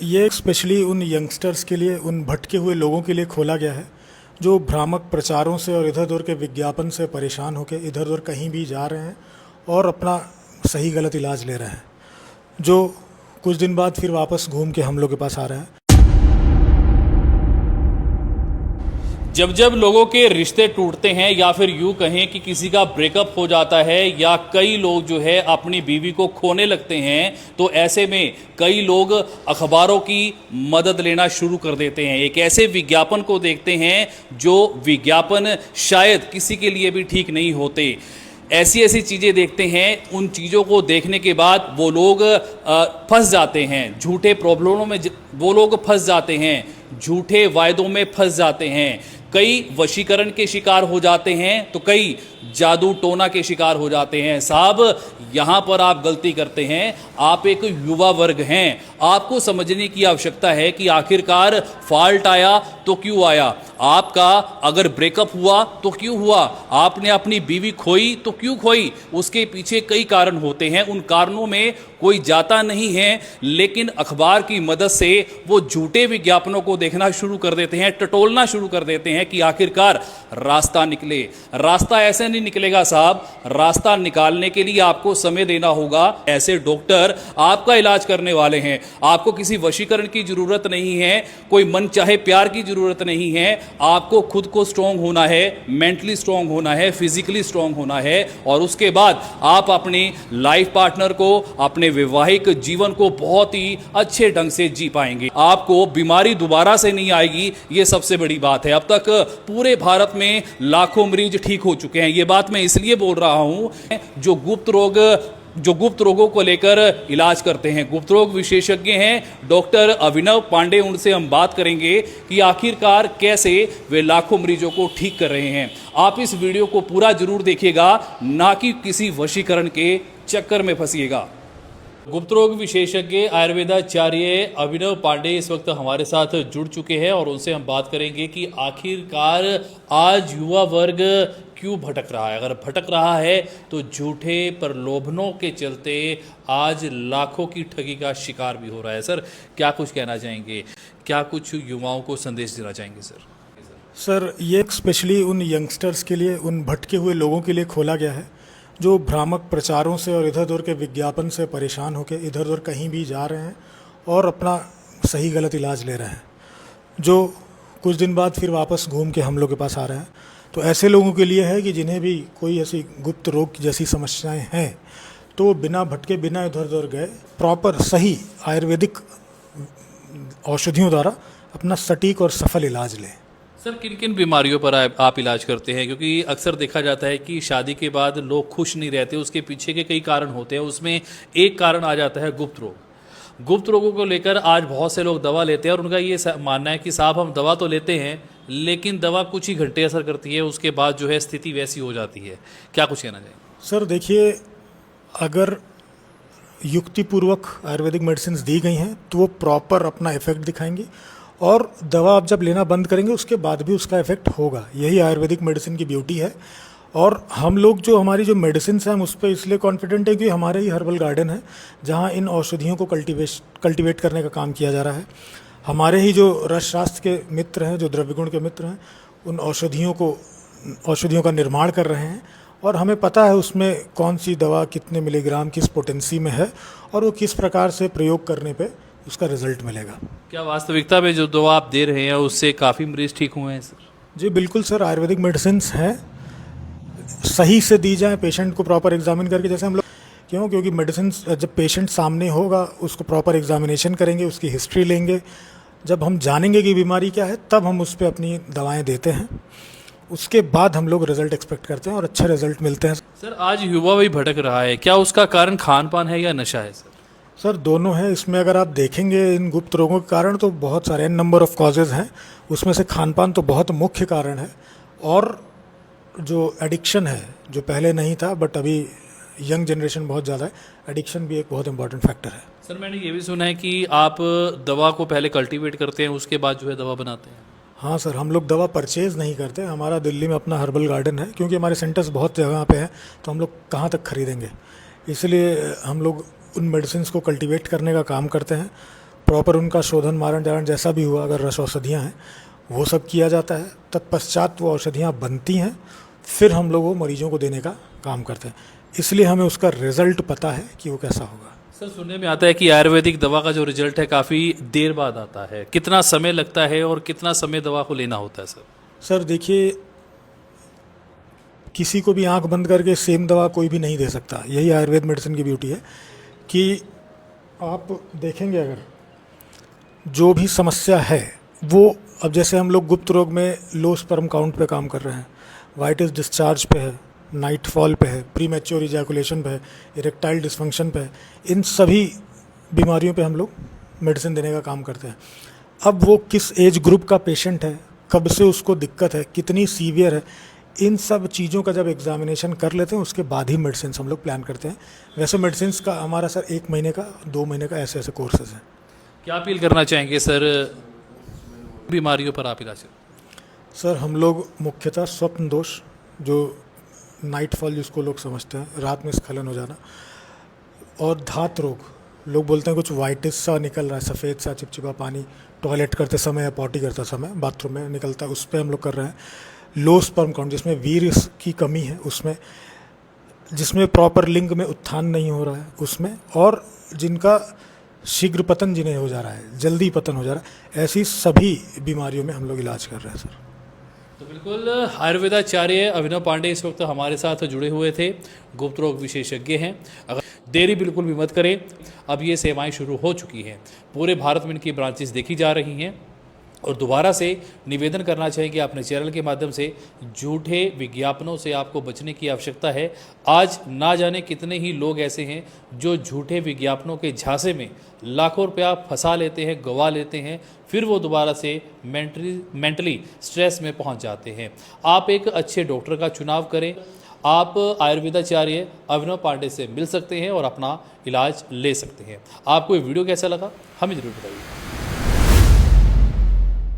ये स्पेशली उन यंगस्टर्स के लिए, उन भटके हुए लोगों के लिए खोला गया है जो भ्रामक प्रचारों से और इधर उधर के विज्ञापन से परेशान होकर इधर उधर कहीं भी जा रहे हैं और अपना सही गलत इलाज ले रहे हैं, जो कुछ दिन बाद फिर वापस घूम के हम लोग के पास आ रहे हैं। जब जब लोगों के रिश्ते टूटते हैं या फिर यूं कहें कि किसी का ब्रेकअप हो जाता है या कई लोग जो है अपनी बीवी को खोने लगते हैं, तो ऐसे में कई लोग अखबारों की मदद लेना शुरू कर देते हैं। एक ऐसे विज्ञापन को देखते हैं जो विज्ञापन शायद किसी के लिए भी ठीक नहीं होते। ऐसी ऐसी चीज़ें देखते हैं, उन चीज़ों को देखने के बाद वो लोग फंस जाते हैं, झूठे प्रॉब्लमों में वो लोग फंस जाते हैं, झूठे वायदों में फंस जाते हैं। कई वशीकरण के शिकार हो जाते हैं तो कई जादू टोना के शिकार हो जाते हैं। साहब, यहाँ पर आप गलती करते हैं। आप एक युवा वर्ग हैं, आपको समझने की आवश्यकता है कि आखिरकार फॉल्ट आया तो क्यों आया, आपका अगर ब्रेकअप हुआ तो क्यों हुआ, आपने अपनी बीवी खोई तो क्यों खोई, उसके पीछे कई कारण होते हैं। उन कारणों में कोई जाता नहीं है, लेकिन अखबार की मदद से वो झूठे विज्ञापनों को देखना शुरू कर देते हैं, टटोलना शुरू कर देते हैं कि आखिरकार रास्ता निकले। रास्ता ऐसे नहीं निकलेगा साहब, रास्ता निकालने के लिए आपको समय देना होगा। ऐसे डॉक्टर आपका इलाज करने वाले हैं, आपको किसी वशीकरण की जरूरत नहीं है, कोई मन चाहे प्यार की जरूरत नहीं है। आपको खुद को स्ट्रांग होना है, मेंटली स्ट्रांग होना है, फिजिकली स्ट्रांग होना है, और उसके बाद आप अपने लाइफ पार्टनर को, अपने वैवाहिक जीवन को बहुत ही अच्छे ढंग से जी पाएंगे। आपको बीमारी दोबारा से नहीं आएगी, ये सबसे बड़ी बात है। अब तक पूरे भारत में लाखों मरीज ठीक हो चुके हैं। ये बात मैं इसलिए बोल रहा हूं, जो गुप्त रोगों को लेकर इलाज करते हैं, गुप्त रोग विशेषज्ञ हैं डॉक्टर अभिनव पांडे, उनसे हम बात करेंगे कि आखिरकार कैसे वे लाखों मरीजों को ठीक कर रहे हैं। आप इस वीडियो को पूरा जरूर देखिएगा, ना कि किसी वशीकरण के चक्कर में फंसिएगा। गुप्त रोग विशेषज्ञ आयुर्वेदाचार्य अभिनव पांडे इस वक्त हमारे साथ जुड़ चुके हैं और उनसे हम बात करेंगे कि आखिरकार आज युवा वर्ग क्यों भटक रहा है। अगर भटक रहा है तो झूठे प्रलोभनों के चलते आज लाखों की ठगी का शिकार भी हो रहा है। सर, क्या कुछ कहना चाहेंगे, क्या कुछ युवाओं को संदेश देना चाहेंगे सर, ये स्पेशली उन यंगस्टर्स के लिए, उन भटके हुए लोगों के लिए खोला गया है जो भ्रामक प्रचारों से और इधर उधर के विज्ञापन से परेशान होकर इधर उधर कहीं भी जा रहे हैं और अपना सही गलत इलाज ले रहे हैं, जो कुछ दिन बाद फिर वापस घूम के हम लोग के पास आ रहे हैं। तो ऐसे लोगों के लिए है कि जिन्हें भी कोई ऐसी गुप्त रोग जैसी समस्याएं हैं तो वो बिना भटके, बिना इधर उधर गए, प्रॉपर सही आयुर्वेदिक औषधियों द्वारा अपना सटीक और सफल इलाज लें। सर, किन किन बीमारियों पर आप इलाज करते हैं? क्योंकि अक्सर देखा जाता है कि शादी के बाद लोग खुश नहीं रहते, उसके पीछे के कई कारण होते हैं। उसमें एक कारण आ जाता है गुप्त रोग। गुप्त रोगों को लेकर आज बहुत से लोग दवा लेते हैं और उनका ये मानना है कि साहब हम दवा तो लेते हैं, लेकिन दवा कुछ ही घंटे असर करती है, उसके बाद जो है स्थिति वैसी हो जाती है। क्या कुछ कहना चाहिए? सर देखिए, अगर युक्तिपूर्वक आयुर्वेदिक मेडिसिन दी गई हैं तो वो प्रॉपर अपना इफेक्ट दिखाएंगी, और दवा आप जब लेना बंद करेंगे उसके बाद भी उसका इफेक्ट होगा। यही आयुर्वेदिक मेडिसिन की ब्यूटी है। और हम लोग जो हमारी जो मेडिसिन है हम उस पर इसलिए कॉन्फिडेंट है कि हमारे ही हर्बल गार्डन है जहाँ इन औषधियों को कल्टिवेट करने का काम किया जा रहा है। हमारे ही जो रस शास्त्र के मित्र हैं, जो द्रव्य गुण के मित्र हैं, उन औषधियों का निर्माण कर रहे हैं, और हमें पता है उसमें कौन सी दवा कितने मिलीग्राम किस पोटेंसी में है और वो किस प्रकार से प्रयोग करने पे उसका रिजल्ट मिलेगा। क्या वास्तविकता में जो दवा आप दे रहे हैं उससे काफ़ी मरीज ठीक हुए हैं सर? जी बिल्कुल सर, आयुर्वेदिक मेडिसिन हैं, सही से दी जाए, पेशेंट को प्रॉपर एग्जामिन करके। जैसे हम लोग क्योंकि मेडिसिन जब पेशेंट सामने होगा उसको प्रॉपर एग्जामिनेशन करेंगे, उसकी हिस्ट्री लेंगे, जब हम जानेंगे कि बीमारी क्या है तब हम उस पर अपनी दवाएँ देते हैं। उसके बाद हम लोग रिजल्ट एक्सपेक्ट करते हैं और अच्छे रिजल्ट मिलते हैं। सर, आज युवा भी भटक रहा है, क्या उसका कारण खान पान है या नशा है? सर दोनों है। इसमें अगर आप देखेंगे इन गुप्त रोगों के कारण तो बहुत सारे नंबर ऑफ कॉजेज़ हैं, उसमें से खान पान तो बहुत मुख्य कारण है, और जो एडिक्शन है जो पहले नहीं था बट अभी यंग जनरेशन बहुत ज़्यादा है, एडिक्शन भी एक बहुत इंपॉर्टेंट फैक्टर है। सर, मैंने ये भी सुना है कि आप दवा को पहले कल्टीवेट करते हैं, उसके बाद जो है दवा बनाते हैं। हाँ सर, हम लोग दवा परचेज़ नहीं करते। हमारा दिल्ली में अपना हर्बल गार्डन है, क्योंकि हमारे सेंटर्स बहुत जगह पे हैं तो हम लोग कहाँ तक खरीदेंगे, इसलिए हम लोग उन मेडिसिन को कल्टीवेट करने का काम करते हैं, प्रॉपर उनका शोधन मारण जारण जैसा भी हुआ, अगर रस औषधियाँ हैं वो सब किया जाता है। तत्पश्चात वो औषधियाँ बनती हैं, फिर हम लोग वो मरीजों को देने का काम करते हैं। इसलिए हमें उसका रिजल्ट पता है कि वो कैसा होगा। सर, सुनने में आता है कि आयुर्वेदिक दवा का जो रिजल्ट है काफ़ी देर बाद आता है, कितना समय लगता है और कितना समय दवा को लेना होता है सर? सर देखिए, किसी को भी आंख बंद करके सेम दवा कोई भी नहीं दे सकता। यही आयुर्वेद मेडिसिन की ब्यूटी है कि आप देखेंगे अगर जो भी समस्या है वो, अब जैसे हम लोग गुप्त रोग में लो स्पर्म काउंट पे काम कर रहे हैं, वाइटिस डिस्चार्ज पे है, नाइट फॉल पे है, प्री मैच्योर इजैकुलेशन पे है, इरेक्टाइल डिस्फंक्शन पे है, इन सभी बीमारियों पे हम लोग मेडिसिन देने का काम करते हैं। अब वो किस एज ग्रुप का पेशेंट है, कब से उसको दिक्कत है, कितनी सीवियर है, इन सब चीज़ों का जब एग्जामिनेशन कर लेते हैं उसके बाद ही मेडिसिन हम लोग प्लान करते हैं। वैसे मेडिसिन का हमारा सर 1 महीने का, 2 महीने का ऐसे ऐसे कोर्सेज हैं। क्या अपील करना चाहेंगे सर बीमारियों पर आप इलाज? सर हम लोग मुख्यतः स्वप्न दोष, जो नाइट फॉल जिसको लोग समझते हैं, रात में स्खलन हो जाना, और धात रोग, लोग बोलते हैं कुछ वाइटिस सा निकल रहा है, सफ़ेद सा चिपचिपा पानी टॉयलेट करते समय या पॉटी करते समय बाथरूम में निकलता है, उस पर हम लोग कर रहे हैं। लो स्पर्म काउंट, जिसमें वीर्य की कमी है उसमें, जिसमें प्रॉपर लिंग में उत्थान नहीं हो रहा है उसमें, और जिनका शीघ्र पतन जिन्हें हो जा रहा है, जल्दी पतन हो जा रहा है, ऐसी सभी बीमारियों में हम लोग इलाज कर रहे हैं सर। तो बिल्कुल आयुर्वेदाचार्य अभिनव पांडे इस वक्त हमारे साथ जुड़े हुए थे, गुप्त रोग विशेषज्ञ हैं। अगर देरी बिल्कुल भी मत करें, अब ये सेवाएं शुरू हो चुकी हैं, पूरे भारत में इनकी ब्रांचेस देखी जा रही हैं। और दोबारा से निवेदन करना चाहेंगे अपने चैनल के माध्यम से, झूठे विज्ञापनों से आपको बचने की आवश्यकता है। आज ना जाने कितने ही लोग ऐसे हैं जो झूठे विज्ञापनों के झांसे में लाखों रुपया फंसा लेते हैं, गवा लेते हैं, फिर वो दोबारा से मेंटली स्ट्रेस में पहुंच जाते हैं। आप एक अच्छे डॉक्टर का चुनाव करें। आप आयुर्वेदाचार्य अभिनव पांडे से मिल सकते हैं और अपना इलाज ले सकते हैं। आपको ये वीडियो कैसा लगा हमें ज़रूर बताइए।